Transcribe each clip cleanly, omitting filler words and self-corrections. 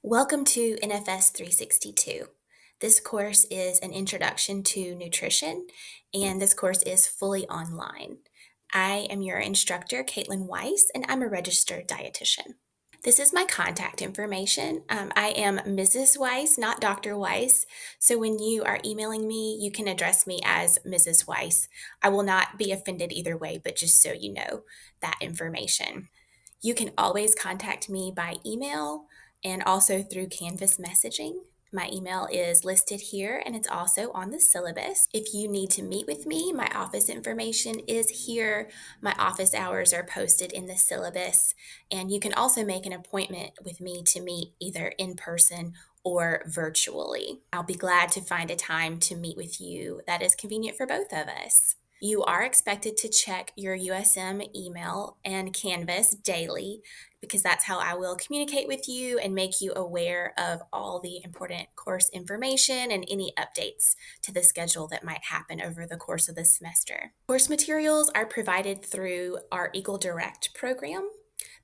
Welcome to NFS 362. This course is an introduction to nutrition, and this course is fully online. I am your instructor, Caitlin Weiss, and I'm a registered dietitian. This is my contact information. I am Mrs. Weiss, not Dr. Weiss. So when you are emailing me, you can address me as Mrs. Weiss. I will not be offended either way, but just so you know that information. You can always contact me by email and also through Canvas messaging. My email is listed here and it's also on the syllabus. If you need to meet with me, my office information is here. My office hours are posted in the syllabus. And you can also make an appointment with me to meet either in person or virtually. I'll be glad to find a time to meet with you that is convenient for both of us. You are expected to check your USM email and Canvas daily because that's how I will communicate with you and make you aware of all the important course information and any updates to the schedule that might happen over the course of the semester. Course materials are provided through our Eagle Direct program.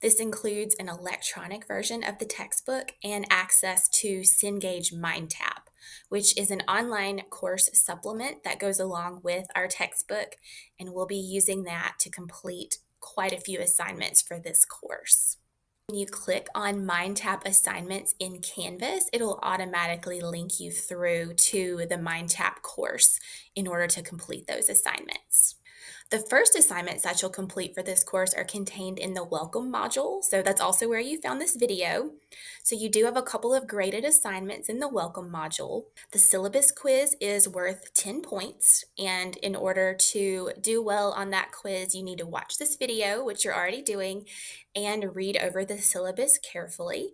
This includes an electronic version of the textbook and access to Cengage MindTap, which is an online course supplement that goes along with our textbook, and we'll be using that to complete quite a few assignments for this course. When you click on MindTap assignments in Canvas, it'll automatically link you through to the MindTap course in order to complete those assignments. The first assignments that you'll complete for this course are contained in the welcome module. So that's also where you found this video. So you do have a couple of graded assignments in the welcome module. The syllabus quiz is worth 10 points. And in order to do well on that quiz, you need to watch this video, which you're already doing, and read over the syllabus carefully.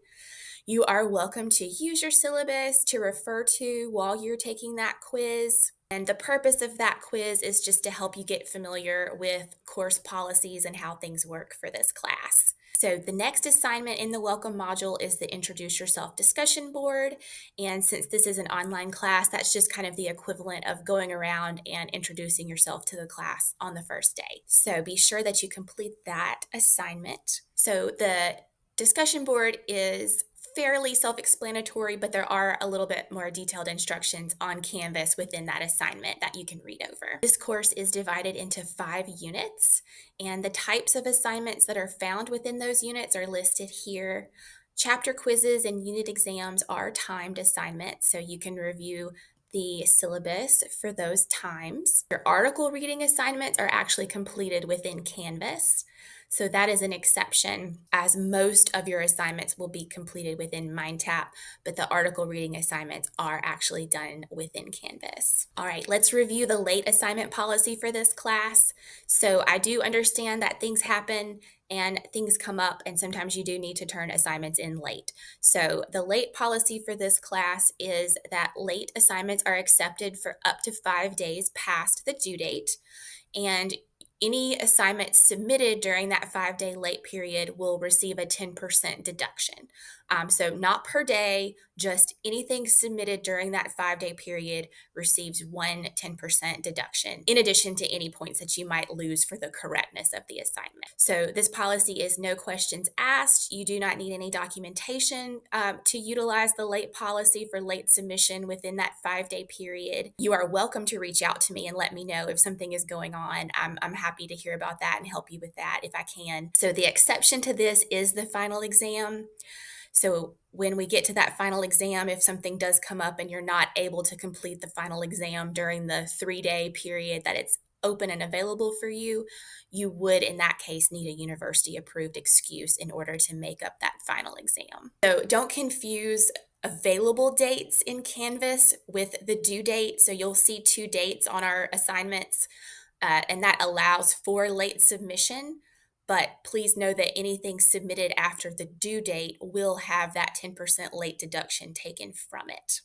You are welcome to use your syllabus to refer to while you're taking that quiz. And the purpose of that quiz is just to help you get familiar with course policies and how things work for this class. So the next assignment in the welcome module is the Introduce Yourself discussion board. And since this is an online class, that's just kind of the equivalent of going around and introducing yourself to the class on the first day. So be sure that you complete that assignment. So the discussion board is fairly self-explanatory, but there are a little bit more detailed instructions on Canvas within that assignment that you can read over. This course is divided into 5 units, and the types of assignments that are found within those units are listed here. Chapter quizzes and unit exams are timed assignments, so you can review the syllabus for those times. Your article reading assignments are actually completed within Canvas. So that is an exception, as most of your assignments will be completed within MindTap, but the article reading assignments are actually done within Canvas. All right, let's review the late assignment policy for this class. So I do understand that things happen and things come up, and sometimes you do need to turn assignments in late. So the late policy for this class is that late assignments are accepted for up to 5 days past the due date, and any assignment submitted during that 5-day late period will receive a 10% deduction. So not per day, just anything submitted during that 5-day period receives 10% deduction, in addition to any points that you might lose for the correctness of the assignment. So this policy is no questions asked. You do not need any documentation to utilize the late policy for late submission within that 5-day period. You are welcome to reach out to me and let me know if something is going on. I'm happy to hear about that and help you with that if I can. So the exception to this is the final exam. So when we get to that final exam, if something does come up and you're not able to complete the final exam during the 3-day period that it's open and available for you, you would in that case need a university approved excuse in order to make up that final exam. So don't confuse available dates in Canvas with the due date. So you'll see 2 dates on our assignments, and that allows for late submission. But please know that anything submitted after the due date will have that 10% late deduction taken from it.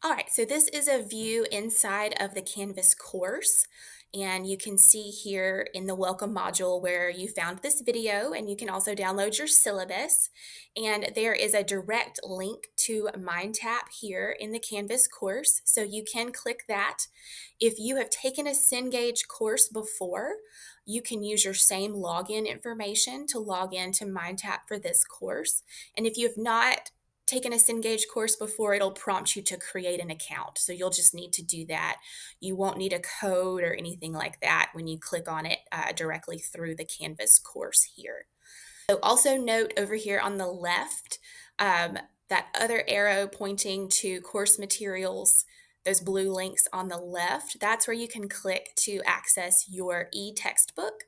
All right, so this is a view inside of the Canvas course. And you can see here in the welcome module where you found this video, and you can also download your syllabus. And there is a direct link to MindTap here in the Canvas course. So you can click that. If you have taken a Cengage course before, you can use your same login information to log in to MindTap for this course. And if you have not taken a Cengage course before, it'll prompt you to create an account. So you'll just need to do that. You won't need a code or anything like that when you click on it directly through the Canvas course here. So also note over here on the left, um, that other arrow pointing to course materials, those blue links on the left, that's where you can click to access your e-textbook.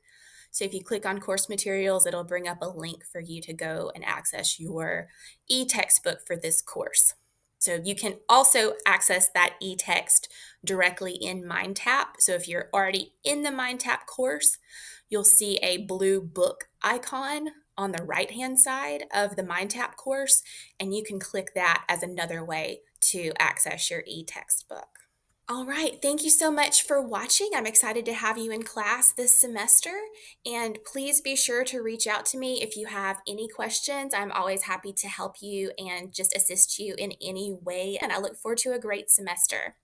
So if you click on course materials, it'll bring up a link for you to go and access your e-textbook for this course. So you can also access that e-text directly in MindTap. So if you're already in the MindTap course, you'll see a blue book icon on the right-hand side of the MindTap course, and you can click that as another way to access your e-textbook. All right, thank you so much for watching. I'm excited to have you in class this semester, and please be sure to reach out to me if you have any questions. I'm always happy to help you and just assist you in any way, and I look forward to a great semester.